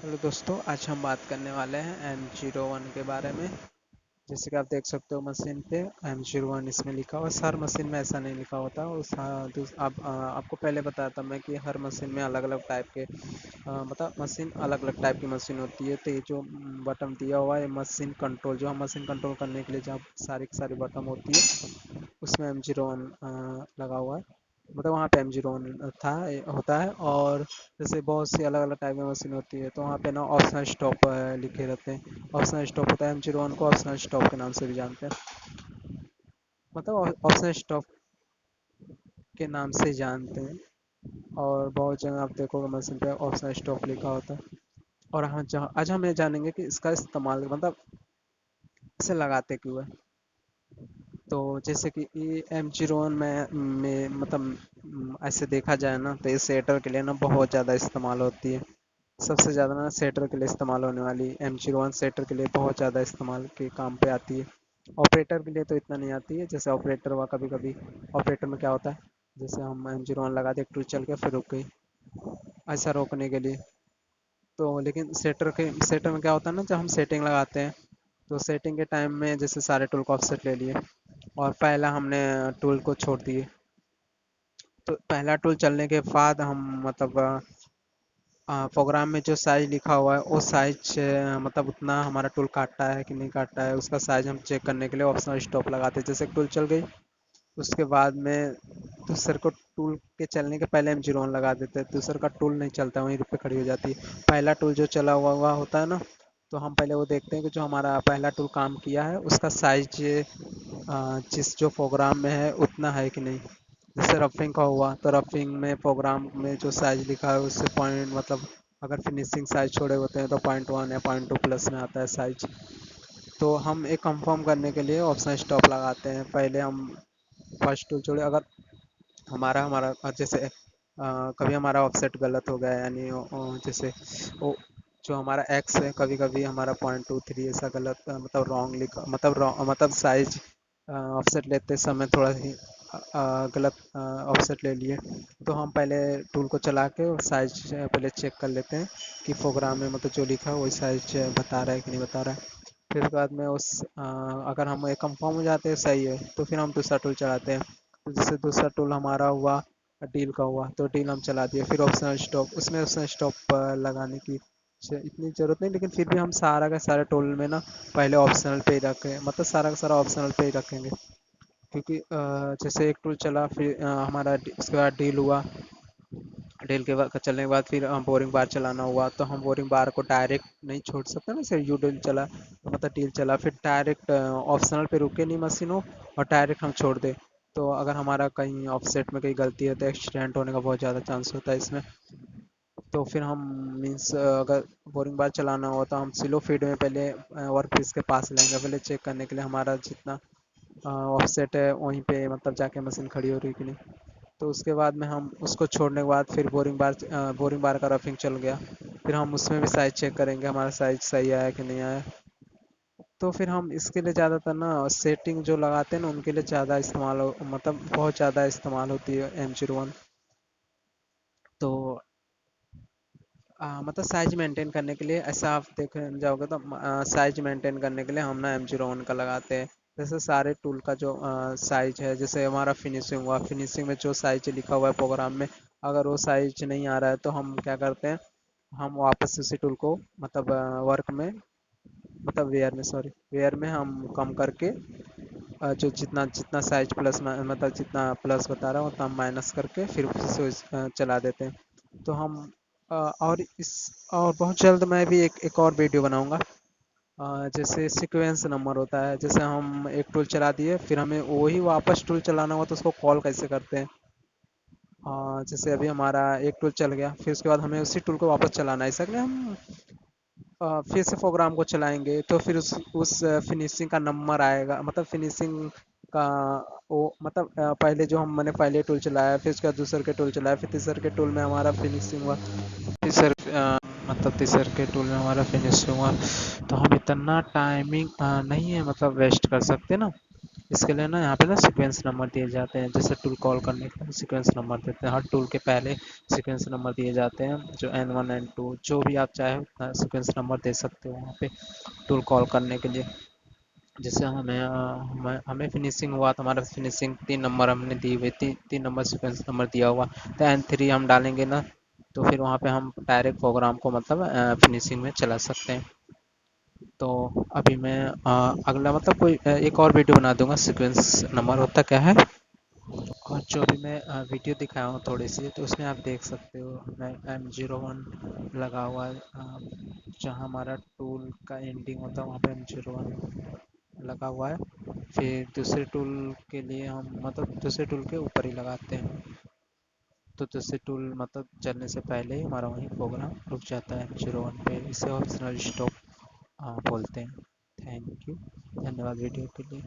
Hello दोस्तों, आज हम बात करने वाले हैं M01 के बारे में। जैसे कि आप देख सकते हो मशीन पे M01 इसमें लिखा हुआ है। हर मशीन में ऐसा नहीं लिखा होता। आपको पहले बताया था मैं कि हर मशीन में अलग अलग टाइप के मतलब मशीन अलग अलग टाइप की मशीन होती है। तो ये जो बटन दिया हुआ है मशीन कंट्रोल, जो हम मशीन कंट्रोल करने के लिए जहाँ सारी की सारी बटन होती है उसमें M01 लगा हुआ है। मतलब वहाँ पे M01 था होता है। और जैसे बहुत सी अलग अलग टाइप की मशीन होती है तो वहाँ पे ना ऑप्शनल स्टॉप लिखे रहते हैं। ऑप्शनल स्टॉप होता है, M01 को ऑप्शनल स्टॉप के नाम से भी जानते हैं। मतलब ऑप्शनल स्टॉप के नाम से जानते हैं। और बहुत जगह आप देखोगे मशीन पे ऑप्शनल स्टॉप लिखा होता है। और आज हम ये जानेंगे कि इसका इस्तेमाल मतलब इसे लगाते क्यों है। तो जैसे कि ये M01 में मतलब ऐसे देखा जाए ना तो ये सेटर के लिए ना बहुत ज़्यादा इस्तेमाल होती है। सबसे ज़्यादा ना सेटर के लिए इस्तेमाल होने वाली M01 सेटर के लिए बहुत ज़्यादा इस्तेमाल के काम पे आती है। ऑपरेटर के लिए तो इतना नहीं आती है। जैसे ऑपरेटर हुआ, कभी कभी ऑपरेटर में क्या होता है, जैसे हम M01 लगा दे, टूल चल के फिर रुक गई, ऐसा रोकने के लिए। तो लेकिन सेटर में क्या होता है ना, जब हम सेटिंग लगाते हैं तो सेटिंग के टाइम में जैसे सारे टूल को ऑफसेट ले लिए और पहला हमने टूल को छोड़ दिए। तो पहला टूल चलने के बाद हम मतलब प्रोग्राम में जो साइज लिखा हुआ है वो साइज मतलब उतना हमारा टूल काटता है कि नहीं काटता है, उसका साइज हम चेक करने के लिए ऑप्शनल स्टॉप लगाते हैं। जैसे टूल चल गई, उसके बाद में दूसरे को टूल के चलने के पहले हम जीरो लगा देते हैं। दूसरे का टूल नहीं चलता, वहीं पे खड़ी हो जाती है। पहला टूल जो चला हुआ होता है ना, तो हम पहले वो देखते हैं कि जो हमारा पहला टूल काम किया है उसका साइज जिस जो प्रोग्राम में है उतना है कि नहीं। जैसे रफिंग का हुआ तो रफिंग में प्रोग्राम में जो साइज लिखा है उससे पॉइंट मतलब अगर फिनिशिंग साइज छोड़े होते हैं तो 0.1 या 0.2 प्लस में आता है साइज। तो हम एक कंफर्म करने के लिए ऑप्शन स्टॉप लगाते हैं। पहले हम फर्स्ट टूल छोड़े, अगर हमारा हमारा जैसे कभी हमारा ऑफसेट गलत हो गया, यानी जैसे वो जो हमारा एक्स है, कभी कभी हमारा 0.23 ऐसा गलत मतलब रॉन्ग लिखा, मतलब wrong, मतलब साइज ऑफसेट लेते समय थोड़ा ही गलत ऑफसेट ले लिए। तो हम पहले टूल को चला के और साइज पहले चेक कर लेते हैं कि प्रोग्राम में मतलब जो लिखा है वही साइज बता रहा है कि नहीं बता रहा है। फिर उसके बाद में अगर हम ये कंफर्म हो जाते हैं सही है तो फिर हम दूसरा टूल चलाते हैं। तो जैसे दूसरा टूल हमारा हुआ डील का हुआ तो डील हम चला दिए। फिर ऑप्शनल स्टॉप, उसमें ऑप्शनल स्टॉप लगाने की इतनी ज़रूरत नहीं, लेकिन फिर भी हम सारा का सारा टूल में ना पहले ऑप्शनल पे ही रखें, मतलब सारा का सारा ऑप्शनल पे ही रखेंगे। क्योंकि जैसे एक टूल चला, फिर हमारा उसके बाद डील हुआ। डील के बाद चलने के बाद फिर बोरिंग बार चलाना हुआ तो हम बोरिंग बार को डायरेक्ट नहीं छोड़ सकते ना। जैसे यू डील चला तो मतलब डील चला, फिर डायरेक्ट ऑप्शनल पे रुके नहीं मशीन हो और डायरेक्ट हम छोड़ दे तो अगर हमारा कहीं ऑफसेट में कहीं गलती है तो एक्सीडेंट होने का बहुत ज़्यादा चांस होता है इसमें। तो फिर हम मीन्स अगर बोरिंग बार चलाना हो तो हम स्लो फीड में पहले वर्क पीस के पास लेंगे, पहले चेक करने के लिए हमारा जितना ऑफसेट है वहीं पे मतलब जाके मशीन खड़ी हो रही है कि नहीं। तो उसके बाद में हम उसको छोड़ने के बाद फिर बोरिंग बार का रफिंग चल गया, फिर हम उसमें भी साइज चेक करेंगे हमारा साइज सही आया कि नहीं आया। तो फिर हम इसके लिए ज़्यादातर ना सेटिंग जो लगाते हैं ना उनके लिए ज़्यादा मतलब बहुत ज़्यादा इस्तेमाल होती है M01। तो मतलब साइज मेंटेन करने के लिए ऐसा आप देख जाओगे तो साइज मेंटेन करने के लिए हम ना M01 का लगाते हैं। जैसे सारे टूल का जो साइज है, जैसे हमारा फिनिशिंग हुआ, फिनिशिंग में जो साइज लिखा हुआ है प्रोग्राम में, अगर वो साइज नहीं आ रहा है तो हम क्या करते हैं, हम वापस उसी टूल को मतलब वर्क में मतलब वेयर में हम कम करके जो जितना जितना साइज प्लस मतलब जितना प्लस बता रहा है उतना हम माइनस करके फिर से चला देते हैं। तो हम और इस और बहुत जल्द मैं भी एक और वीडियो बनाऊंगा। जैसे सीक्वेंस नंबर होता है, जैसे हम एक टूल चला दिए फिर हमें वही वापस टूल चलाना हुआ तो उसको कॉल कैसे करते हैं। जैसे अभी हमारा एक टूल चल गया, फिर उसके बाद हमें उसी टूल को वापस चलाना है, ऐसा नहीं हम फिर से प्रोग्राम को चलाएंगे तो फिर उस फिनिशिंग का नंबर आएगा, मतलब फिनिशिंग का वो मतलब पहले जो हम मैंने पहले टूल चलाया, फिर उसके बाद दूसरे के टूल चलाया, फिर तीसरे के टूल में हमारा फिनिशिंग हुआ। तीसरे मतलब तीसरे के टूल में हमारा फिनिशिंग हुआ। तो हम इतना टाइमिंग नहीं है मतलब वेस्ट कर सकते ना। इसके लिए ना यहाँ पे ना सीक्वेंस नंबर दिए जाते हैं, जैसे टूल कॉल करने के लिए सीक्वेंस नंबर देते हैं, हर टूल के पहले सीक्वेंस नंबर दिए जाते हैं, जो N1 N2 जो भी आप चाहे उतना सीक्वेंस नंबर दे सकते हो वहाँ पे टूल कॉल करने के लिए। जैसे हमें फिनिशिंग हुआ तो हमारा फिनिशिंग 3 नंबर हमने दी हुई, 3 नंबर सीक्वेंस नंबर दिया हुआ, तो N3 हम डालेंगे ना, तो फिर वहाँ पे हम डायरेक्ट प्रोग्राम को मतलब फिनिशिंग में चला सकते हैं। तो अभी मैं अगला मतलब कोई एक और वीडियो बना दूंगा सीक्वेंस नंबर होता क्या है, और जो भी मैं वीडियो दिखाया हूँ थोड़ी सी, तो उसमें आप देख सकते हो मैं M01 लगा हुआ है, जहाँ हमारा टूल का एंडिंग होता है वहाँ पे M01 लगा हुआ है। फिर दूसरे टूल के लिए हम मतलब दूसरे टूल के ऊपर ही लगाते हैं, तो दूसरे टूल मतलब चलने से पहले ही हमारा वहीं प्रोग्राम रुक जाता है M01 पे। इसे ऑप्शनल स्टॉप बोलते हैं। थैंक यू, धन्यवाद वीडियो के लिए।